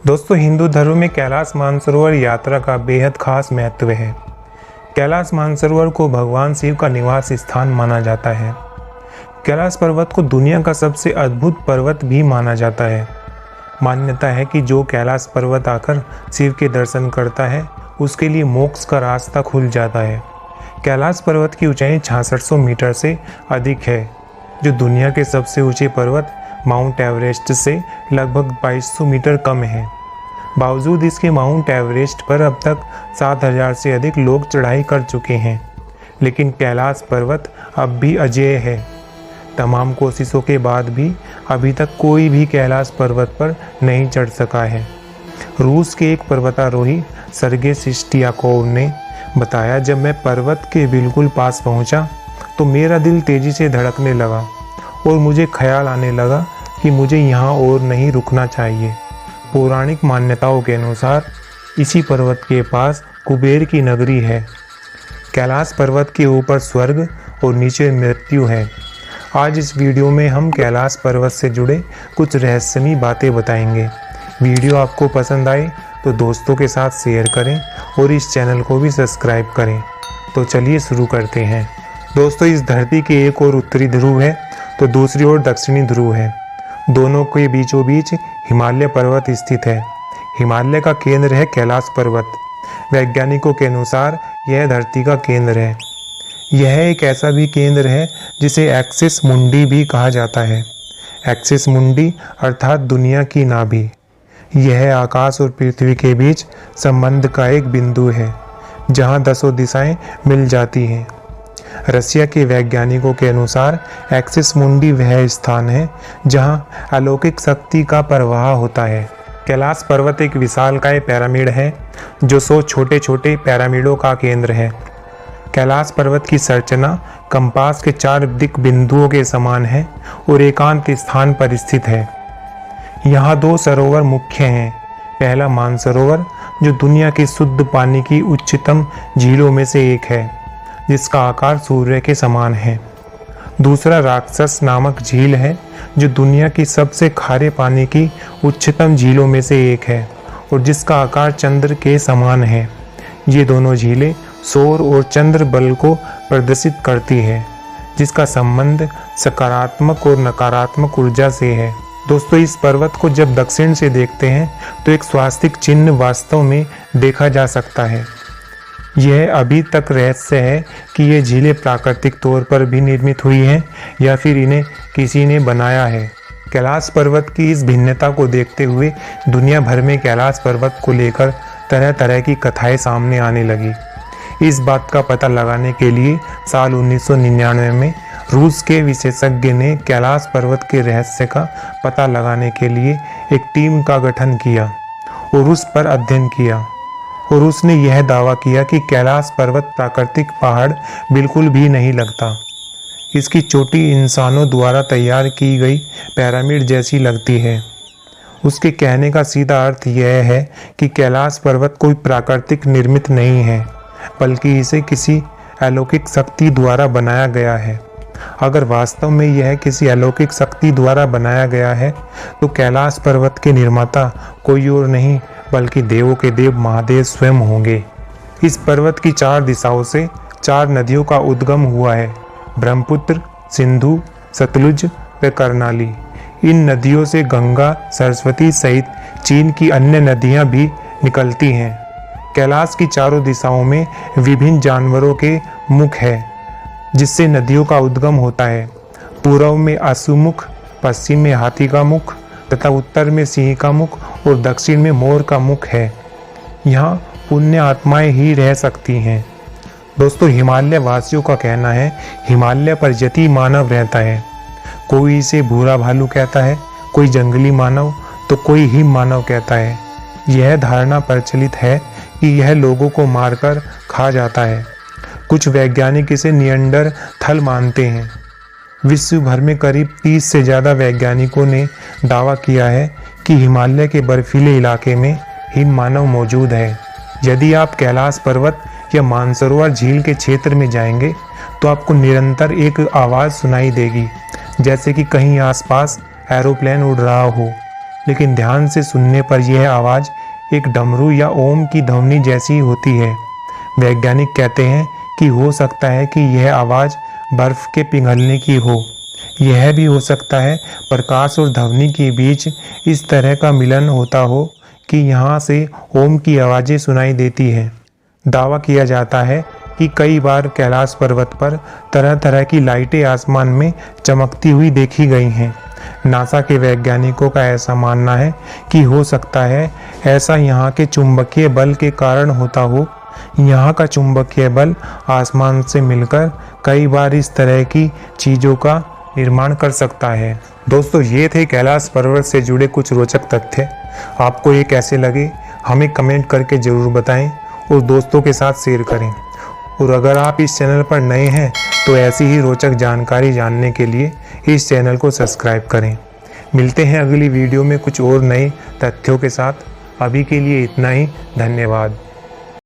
दोस्तों, हिंदू धर्म में कैलाश मानसरोवर यात्रा का बेहद खास महत्व है। कैलाश मानसरोवर को भगवान शिव का निवास स्थान माना जाता है। कैलाश पर्वत को दुनिया का सबसे अद्भुत पर्वत भी माना जाता है। मान्यता है कि जो कैलाश पर्वत आकर शिव के दर्शन करता है उसके लिए मोक्ष का रास्ता खुल जाता है। कैलाश पर्वत की ऊंचाई 6600 मीटर से अधिक है, जो दुनिया के सबसे ऊंचे पर्वत माउंट एवरेस्ट से लगभग 2200 मीटर कम है। बावजूद इसके माउंट एवरेस्ट पर अब तक 7000 से अधिक लोग चढ़ाई कर चुके हैं, लेकिन कैलाश पर्वत अब भी अजेय है। तमाम कोशिशों के बाद भी अभी तक कोई भी कैलाश पर्वत पर नहीं चढ़ सका है। रूस के एक पर्वतारोही सर्गे सिस्टियाकोव ने बताया, जब मैं पर्वत के बिल्कुल पास पहुंचा तो मेरा दिल तेजी से धड़कने लगा और मुझे ख्याल आने लगा कि मुझे यहाँ और नहीं रुकना चाहिए। पौराणिक मान्यताओं के अनुसार इसी पर्वत के पास कुबेर की नगरी है। कैलाश पर्वत के ऊपर स्वर्ग और नीचे मृत्यु है। आज इस वीडियो में हम कैलाश पर्वत से जुड़े कुछ रहस्यमयी बातें बताएंगे। वीडियो आपको पसंद आए तो दोस्तों के साथ शेयर करें और इस चैनल को भी सब्सक्राइब करें। तो चलिए शुरू करते हैं। दोस्तों, इस धरती के एक और उत्तरी ध्रुव है तो दूसरी ओर दक्षिणी ध्रुव है। दोनों के बीचों बीच हिमालय पर्वत स्थित है। हिमालय का केंद्र है कैलाश पर्वत। वैज्ञानिकों के अनुसार यह धरती का केंद्र है। यह एक ऐसा भी केंद्र है जिसे एक्सिस मुंडी भी कहा जाता है। एक्सिस मुंडी अर्थात दुनिया की नाभि। यह आकाश और पृथ्वी के बीच संबंध का एक बिंदु है, जहां 10 दिशाएं मिल जाती हैं। रशिया के वैज्ञानिकों के अनुसार एक्सिस मुंडी वह स्थान है जहां अलौकिक शक्ति का प्रवाह होता है। कैलाश पर्वत एक विशालकाय पिरामिड है जो 100 छोटे छोटे पिरामिडों का केंद्र है। कैलाश पर्वत की संरचना कंपास के 4 दिक बिंदुओं के समान है और एकांत स्थान पर स्थित है। यहाँ 2 सरोवर मुख्य हैं। पहला मानसरोवर, जो दुनिया की शुद्ध पानी की उच्चतम झीलों में से एक है, जिसका आकार सूर्य के समान है। दूसरा राक्षस नामक झील है, जो दुनिया की सबसे खारे पानी की उच्चतम झीलों में से एक है और जिसका आकार चंद्र के समान है। ये दोनों झीलें सौर और चंद्र बल को प्रदर्शित करती है, जिसका संबंध सकारात्मक और नकारात्मक ऊर्जा से है। दोस्तों, इस पर्वत को जब दक्षिण से देखते हैं तो एक स्वास्तिक चिन्ह वास्तव में देखा जा सकता है। यह अभी तक रहस्य है कि ये झीलें प्राकृतिक तौर पर भी निर्मित हुई हैं या फिर इन्हें किसी ने बनाया है। कैलाश पर्वत की इस भिन्नता को देखते हुए दुनिया भर में कैलाश पर्वत को लेकर तरह तरह की कथाएं सामने आने लगी। इस बात का पता लगाने के लिए साल 1999 में रूस के विशेषज्ञ ने कैलाश पर्वत के रहस्य का पता लगाने के लिए एक टीम का गठन किया और उस पर अध्ययन किया, और उसने यह दावा किया कि कैलाश पर्वत प्राकृतिक पहाड़ बिल्कुल भी नहीं लगता। इसकी चोटी इंसानों द्वारा तैयार की गई पिरामिड जैसी लगती है। उसके कहने का सीधा अर्थ यह है कि कैलाश पर्वत कोई प्राकृतिक निर्मित नहीं है, बल्कि इसे किसी अलौकिक शक्ति द्वारा बनाया गया है। अगर वास्तव में यह किसी अलौकिक शक्ति द्वारा बनाया गया है तो कैलाश पर्वत के निर्माता कोई और नहीं बल्कि देवों के देव महादेव स्वयं होंगे। इस पर्वत की 4 दिशाओं से 4 नदियों का उद्गम हुआ है: ब्रह्मपुत्र, सिंधु, सतलुज व कर्णाली। इन नदियों से गंगा, सरस्वती सहित चीन की अन्य नदियां भी निकलती हैं। कैलाश की चारों दिशाओं में विभिन्न जानवरों के मुख है, जिससे नदियों का उद्गम होता है। पूर्व में अश्वमुख, पश्चिम में हाथी का मुख तथा उत्तर में सिंह का मुख और दक्षिण में मोर का मुख है। यहाँ पुण्य आत्माएं ही रह सकती हैं। दोस्तों, हिमालय वासियों का कहना है हिमालय पर यति मानव रहता है। कोई इसे भूरा भालू कहता है, कोई जंगली मानव तो कोई हिम मानव कहता है। यह धारणा प्रचलित है कि यह लोगों को मारकर खा जाता है। कुछ वैज्ञानिक इसे निएंडरथल मानते हैं। विश्व भर में करीब 30 से ज़्यादा वैज्ञानिकों ने दावा किया है कि हिमालय के बर्फीले इलाके में हिम मानव मौजूद है। यदि आप कैलाश पर्वत या मानसरोवर झील के क्षेत्र में जाएंगे तो आपको निरंतर एक आवाज़ सुनाई देगी, जैसे कि कहीं आसपास एरोप्लेन उड़ रहा हो। लेकिन ध्यान से सुनने पर यह आवाज़ एक डमरू या ओम की ध्वनि जैसी होती है। वैज्ञानिक कहते हैं कि हो सकता है कि यह आवाज़ बर्फ के पिघलने की हो। यह भी हो सकता है प्रकाश और ध्वनि के बीच इस तरह का मिलन होता हो कि यहाँ से ओम की आवाज़ें सुनाई देती हैं। दावा किया जाता है कि कई बार कैलाश पर्वत पर तरह तरह की लाइटें आसमान में चमकती हुई देखी गई हैं। नासा के वैज्ञानिकों का ऐसा मानना है कि हो सकता है ऐसा यहाँ के चुंबकीय बल के कारण होता हो। यहाँ का चुंबकीय बल आसमान से मिलकर कई बार इस तरह की चीज़ों का निर्माण कर सकता है। दोस्तों, ये थे कैलाश पर्वत से जुड़े कुछ रोचक तथ्य। आपको ये कैसे लगे हमें कमेंट करके ज़रूर बताएं और दोस्तों के साथ शेयर करें। और अगर आप इस चैनल पर नए हैं तो ऐसी ही रोचक जानकारी जानने के लिए इस चैनल को सब्सक्राइब करें। मिलते हैं अगली वीडियो में कुछ और नए तथ्यों के साथ। अभी के लिए इतना ही। धन्यवाद।